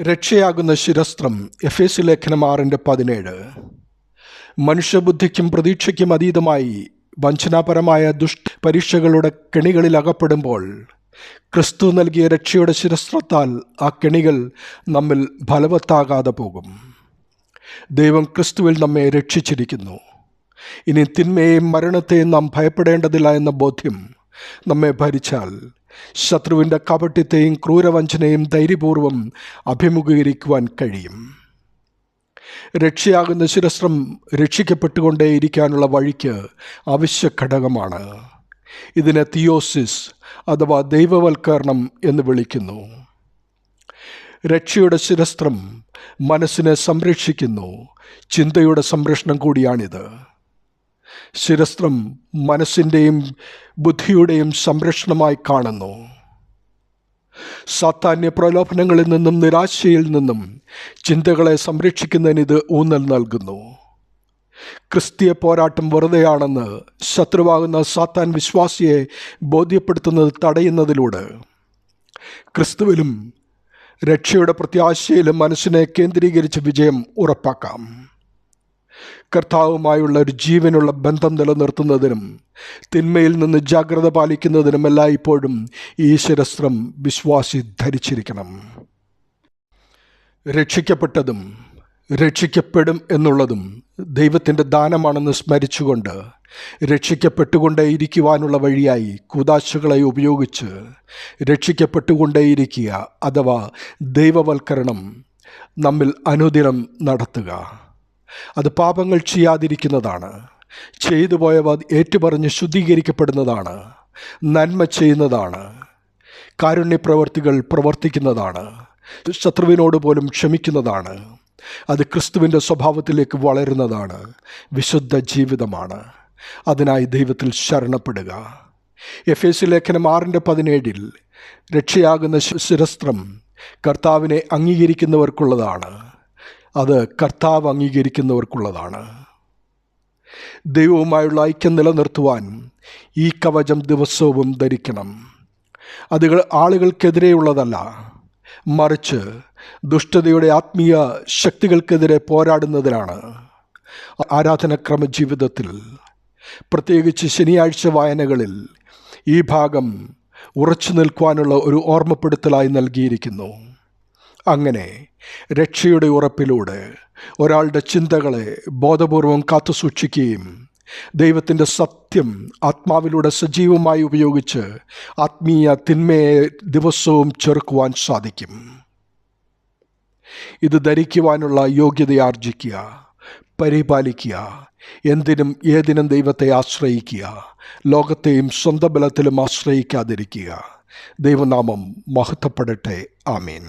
രക്ഷയാകുന്ന ശിരസ്ത്രം. എഫേസ്യ ലേഖനം 6:17. മനുഷ്യബുദ്ധിക്കും പ്രതീക്ഷയ്ക്കും അതീതമായി വഞ്ചനാപരമായ പരീക്ഷകളുടെ കെണികളിൽ അകപ്പെടുമ്പോൾ ക്രിസ്തു നൽകിയ രക്ഷയുടെ ശിരസ്ത്രത്താൽ ആ കെണികൾ നമ്മിൽ ഫലവത്താകാതെ പോകും. ദൈവം ക്രിസ്തുവിൽ നമ്മെ രക്ഷിച്ചിരിക്കുന്നു. ഇനി തിന്മയെയും മരണത്തെയും നാം ഭയപ്പെടേണ്ടതില്ല എന്ന ബോധ്യം നമ്മെ ഭരിച്ചാൽ ശത്രുവിൻ്റെ കപട്യത്തെയും ക്രൂരവഞ്ചനയും ധൈര്യപൂർവ്വം അഭിമുഖീകരിക്കുവാൻ കഴിയും. രക്ഷയാകുന്ന ശിരസ്ത്രം രക്ഷിക്കപ്പെട്ടുകൊണ്ടേയിരിക്കാനുള്ള വഴിക്ക് അവശ്യ ഘടകമാണ്. ഇതിനെ തിയോസിസ് അഥവാ ദൈവവൽക്കരണം എന്ന് വിളിക്കുന്നു. രക്ഷയുടെ ശിരസ്ത്രം മനസ്സിനെ സംരക്ഷിക്കുന്നു. ചിന്തയുടെ സംരക്ഷണം കൂടിയാണിത്. ശിരസ്ത്രം മനസ്സിൻ്റെയും ബുദ്ധിയുടെയും സംരക്ഷണമായി കാണുന്നു. സാത്താന്യ പ്രലോഭനങ്ങളിൽ നിന്നും നിരാശയിൽ നിന്നും ചിന്തകളെ സംരക്ഷിക്കുന്നതിന് ഇത് ഊന്നൽ നൽകുന്നു. ക്രിസ്തീയ പോരാട്ടം വെറുതെയാണെന്ന് ശത്രുവാകുന്ന സാത്താൻ വിശ്വാസിയെ ബോധ്യപ്പെടുത്തുന്നത് തടയുന്നതിലൂടെ ക്രിസ്തുവിലും രക്ഷയുടെ പ്രത്യാശയിലും മനസ്സിനെ കേന്ദ്രീകരിച്ച് വിജയം ഉറപ്പാക്കാം. കർത്താവുമായുള്ള ഒരു ജീവനുള്ള ബന്ധം നിലനിർത്തുന്നതിനും തിന്മയിൽ നിന്ന് ജാഗ്രത പാലിക്കുന്നതിനും എല്ലായ്പ്പോഴും ഈ ശിരസ്ത്രം വിശ്വാസി ധരിച്ചിരിക്കണം. രക്ഷിക്കപ്പെട്ടതും രക്ഷിക്കപ്പെടും എന്നുള്ളതും ദൈവത്തിൻ്റെ ദാനമാണെന്ന് സ്മരിച്ചുകൊണ്ട് രക്ഷിക്കപ്പെട്ടുകൊണ്ടേയിരിക്കുവാനുള്ള വഴിയായി കൂദാശകളെ ഉപയോഗിച്ച് രക്ഷിക്കപ്പെട്ടുകൊണ്ടേയിരിക്കുക അഥവാ ദൈവവൽക്കരണം നമ്മിൽ അനുദിനം നടത്തുക. അത് പാപങ്ങൾ ചെയ്യാതിരിക്കുന്നതാണ്. ചെയ്തു പോയവ ഏറ്റുപറഞ്ഞ് ശുദ്ധീകരിക്കപ്പെടുന്നതാണ്. നന്മ ചെയ്യുന്നതാണ്. കാരുണ്യപ്രവർത്തികൾ പ്രവർത്തിക്കുന്നതാണ്. ശത്രുവിനോട് പോലും ക്ഷമിക്കുന്നതാണ്. അത് ക്രിസ്തുവിൻ്റെ സ്വഭാവത്തിലേക്ക് വളരുന്നതാണ്. വിശുദ്ധ ജീവിതമാണ്. അതിനായി ദൈവത്തിൽ ശരണപ്പെടുക. എഫേസ്യ ലേഖനം 6:17 രക്ഷയാകുന്ന ശിരസ്ത്രം കർത്താവിനെ അംഗീകരിക്കുന്നവർക്കുള്ളതാണ്. അത് കർത്താവ് അംഗീകരിക്കുന്നവർക്കുള്ളതാണ്. ദൈവവുമായുള്ള ഐക്യം നിലനിർത്തുവാൻ ഈ കവചം ദിവസവും ധരിക്കണം. അത് ആളുകൾക്കെതിരെയുള്ളതല്ല, മറിച്ച് ദുഷ്ടതയുടെ ആത്മീയ ശക്തികൾക്കെതിരെ പോരാടുന്നതിനാണ്. ആരാധനക്രമ ജീവിതത്തിൽ, പ്രത്യേകിച്ച് ശനിയാഴ്ച വായനകളിൽ ഈ ഭാഗം ഉറച്ചു നിൽക്കുവാനുള്ള ഒരു ഓർമ്മപ്പെടുത്തലായി നൽകിയിരിക്കുന്നു. അങ്ങനെ രക്ഷയുടെ ഉറപ്പിലൂടെ ഒരാളുടെ ചിന്തകളെ ബോധപൂർവം കാത്തുസൂക്ഷിക്കുകയും ദൈവത്തിൻ്റെ സത്യം ആത്മാവിലൂടെ സജീവമായി ഉപയോഗിച്ച് ആത്മീയ തിന്മയെ ദിവസവും ചെറുക്കുവാൻ സാധിക്കും. ഇത് ധരിക്കുവാനുള്ള യോഗ്യതയാർജിക്കുക, പരിപാലിക്കുക, എന്തിനും ഏതിനും ദൈവത്തെ ആശ്രയിക്കുക, ലോകത്തെയും സ്വന്തം ബലത്തിലും ആശ്രയിക്കാതിരിക്കുക. ദൈവനാമം മഹത്വപ്പെടട്ടെ. ആമേൻ.